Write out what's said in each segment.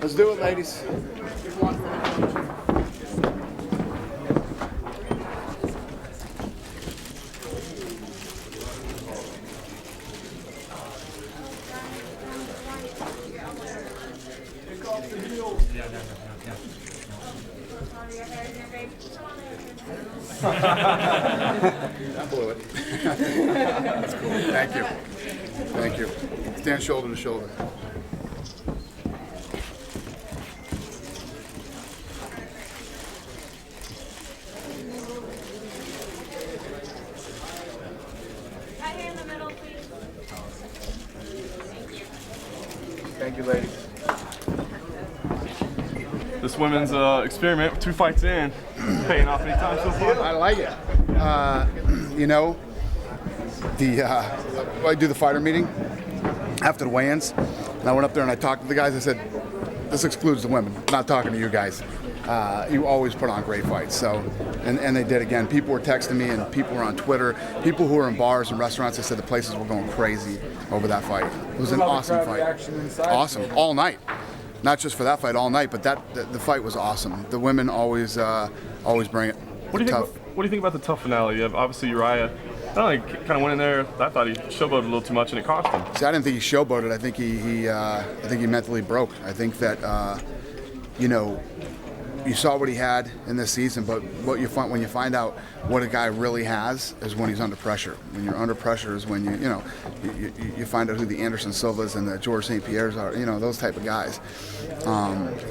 Let's do it, ladies. That blew it. That's cool. Thank you. Thank you. Stand shoulder to shoulder. Right here in the middle, please. Thank you, ladies. This women's experiment, 2 fights in, paying off any time so far? I like it. You know, I do the fighter meeting after the weigh-ins, and I went up there and I talked to the guys. I said, this excludes the women. I'm not talking to you guys. You always put on great fights. So, and they did again. People were texting me, and people were on Twitter. People who were in bars and restaurants, they said the places were going crazy over that fight. It was an awesome fight. Awesome, all night. Not just for that fight, all night, but the fight was awesome. The women always bring it. What do you think about the TUF finale? You have obviously Uriah. I don't know, he kind of went in there. I thought he showboated a little too much, and it cost him. See, I didn't think he showboated. I think he mentally broke. I think that you know, you saw what he had in this season, but when you find out what a guy really has is when he's under pressure. When you're under pressure is when you find out who the Anderson Silvas and the George St. Pierres are. You know, those type of guys.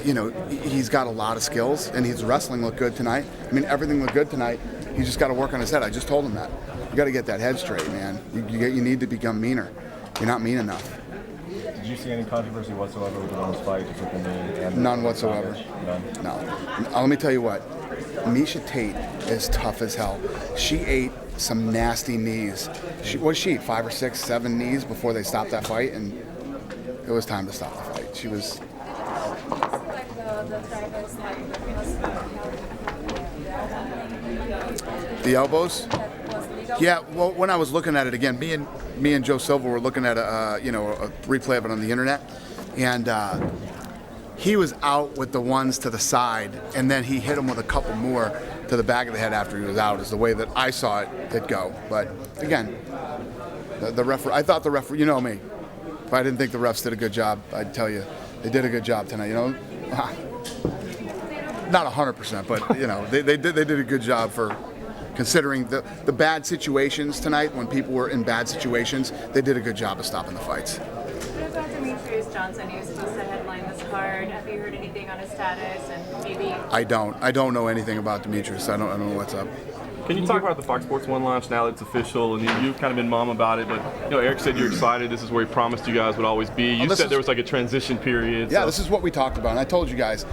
You know, he's got a lot of skills, and his wrestling looked good tonight. I mean, everything looked good tonight. He's just got to work on his head. I just told him that. You got to get that head straight, man. You need to become meaner. You're not mean enough. Did you see any controversy whatsoever with the women's fight? None whatsoever. None. No. Let me tell you what. Misha Tate is tough as hell. She ate some nasty knees. She ate 5 or 6, 7 knees before they stopped that fight, and it was time to stop the fight. She was. The elbows? Yeah, well, when I was looking at it again, me and Joe Silva were looking at a replay of it on the internet, and he was out with the ones to the side, and then he hit him with a couple more to the back of the head after he was out, is the way that I saw it go. But again, the referee, I thought the referee, you know me, if I didn't think the refs did a good job, I'd tell you they did a good job tonight. You know, not 100%, but you know they did a good job for. Considering the bad situations tonight, when people were in bad situations, they did a good job of stopping the fights. What about Demetrius Johnson? He was supposed to headline this card. Have you heard anything on his status? And maybe I don't know anything about Demetrius. I don't know what's up. Can you talk about the Fox Sports 1 launch now that it's official? And you've kind of been mum about it, but you know, Eric said you're excited. This is where he promised you guys would always be. You said there was like a transition period. Yeah, this is what we talked about, and I told you guys.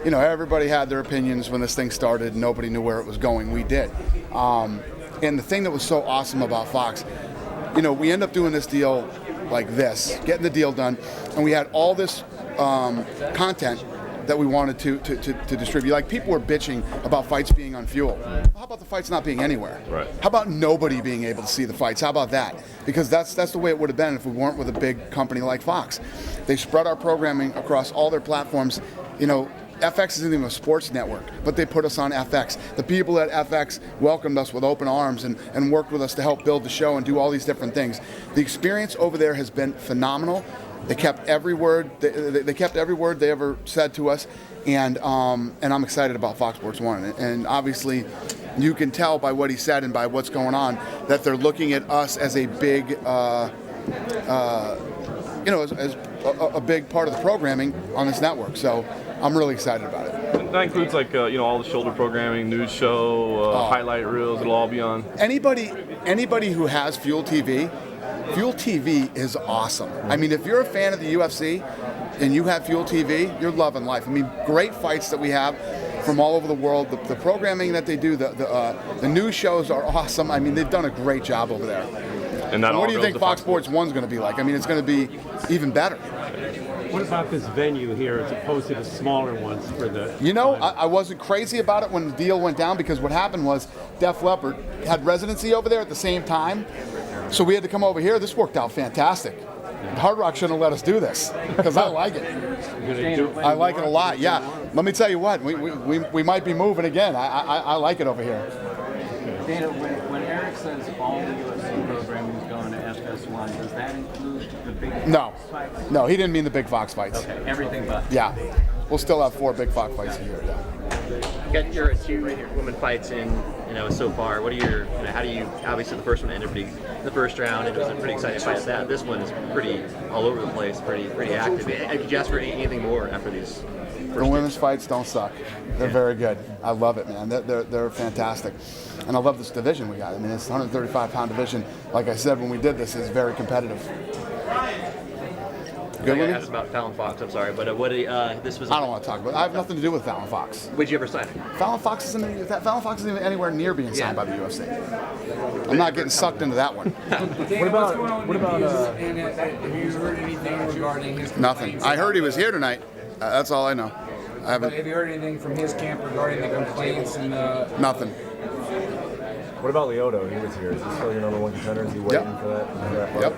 You know, everybody had their opinions when this thing started. Nobody knew where it was going. We did. And the thing that was so awesome about Fox, you know, we end up doing this deal like this, getting the deal done, and we had all this content that we wanted to distribute. Like, people were bitching about fights being on Fuel. Well, how about the fights not being anywhere? Right. How about nobody being able to see the fights? How about that? Because that's the way it would have been if we weren't with a big company like Fox. They spread our programming across all their platforms. You know, FX isn't even a sports network, but they put us on FX. The people at FX welcomed us with open arms and worked with us to help build the show and do all these different things. The experience over there has been phenomenal. They kept every word. They kept every word they ever said to us, and I'm excited about Fox Sports 1. And obviously, you can tell by what he said and by what's going on that they're looking at us as a big, as a big part of the programming on this network. So I'm really excited about it. That includes like all the shoulder programming, news show, highlight reels. It'll all be on. Anybody who has Fuel TV is awesome. I mean, if you're a fan of the UFC and you have Fuel TV, you're loving life. I mean, great fights that we have from all over the world. The programming that they do, the news shows are awesome. I mean, they've done a great job over there. And what do you think Fox Sports 1's going to be like? I mean, it's going to be even better. What about this venue here as opposed to the smaller ones for the... You know, I wasn't crazy about it when the deal went down, because what happened was Def Leppard had residency over there at the same time. So we had to come over here. This worked out fantastic. Hard Rock shouldn't have let us do this, because I like it. gonna do I like it a lot. Yeah. Let me tell you what. We might be moving again. I like it over here. Dana, when Eric says all the UFC programming is going to FS1, does that include the big No. fights? No, he didn't mean the big Fox fights. Okay, everything but. Yeah. We'll still have 4 big Fox fights a year. Yeah. You got your 2 right here, women fights in, so far. What are your, how do you, obviously the first one ended pretty, the first round, and it was a pretty exciting fight at that. This one is pretty all over the place, pretty active. Could you ask for anything more after these The women's fights don't suck. They're very good. I love it, man. They're fantastic. And I love this division we got. I mean, this 135-pound division, like I said when we did this, is very competitive. Good with asked about Fallon Fox, I'm sorry, but this was... I don't want to talk about it. I have nothing to do with Fallon Fox. Would you ever sign it? Fallon Fox isn't even anywhere near being signed by the UFC. I'm not getting sucked into that one. What about have you heard anything regarding his Nothing. I heard he was here tonight. That's all I know. I haven't. Have you heard anything from his camp regarding the complaints and Nothing. What about Lyoto? He was here. Is he still your number 1 contender? Is he waiting for that? Yep.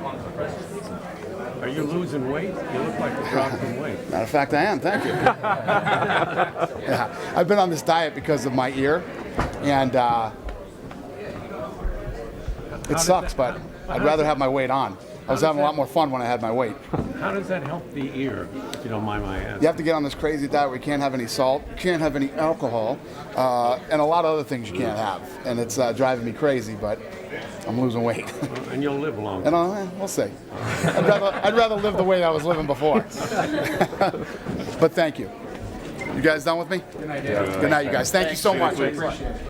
Are you losing weight? You look like you're dropping weight. Matter of fact, I am. Thank you. Yeah, I've been on this diet because of my ear, and it sucks, but I'd rather have my weight on. I was having a lot more fun when I had my weight. How does that help the ear, if you don't mind my asking? You have to get on this crazy diet where you can't have any salt, you can't have any alcohol, and a lot of other things you can't have. And it's driving me crazy, but I'm losing weight. And you'll live longer. And we'll see. I'd rather live the way I was living before. But thank you. You guys done with me? Good night, Good night, you guys. Thank you so much.